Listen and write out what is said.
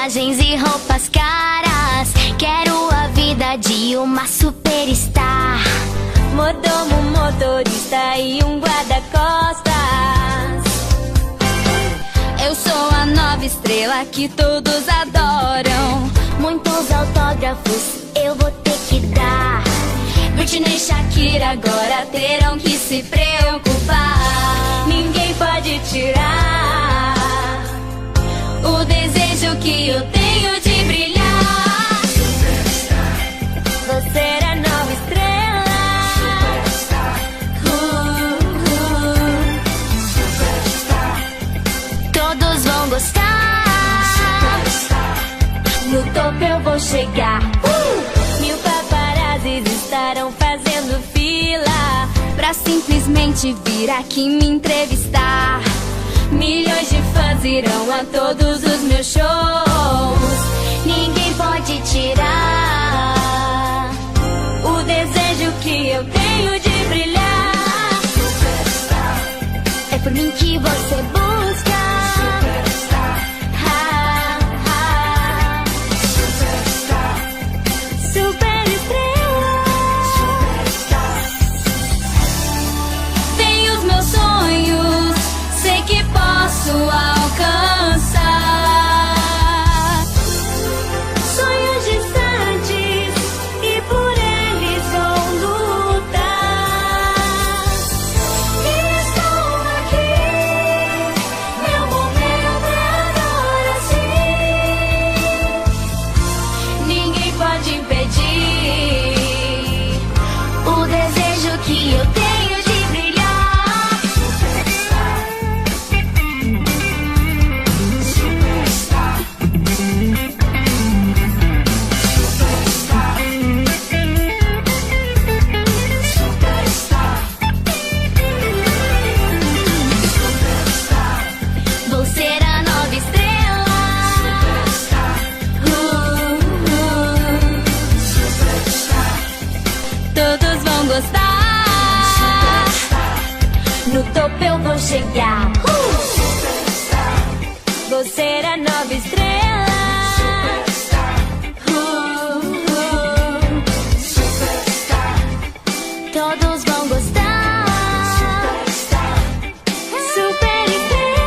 viagens e roupas caras. Quero a vida de uma superstar. Mordomo, motorista e um guarda-costas. Eu sou a nova estrela que todos adoram. Muitos autógrafos eu vou ter que dar. Britney e Shakira agora terão que se preocupar. Ninguém pode tirar o desejo que eu tenho de brilhar. Você é a nova estrela. Todos vão gostar. No topo eu vou chegar. Mil paparazzis estarão fazendo fila pra simplesmente vir aqui me entrevistar. Milhões de fãs irão a todos os meus shows. Ninguém pode tirar o desejo que eu tenho de brilhar. É por mim que você busca. Super estrela. Tenho os meus sonhos, sei que posso alcançar. Sonhos distantes e por eles vou lutar. E estou aqui, meu momento agora sim. Ninguém pode impedir O desejo que eu tenho de brilhar. Vou ser a nova estrela. Todos vão gostar. No topo eu vou chegar. Vou ser a nova estrela. Todos vão gostar. Super estrela.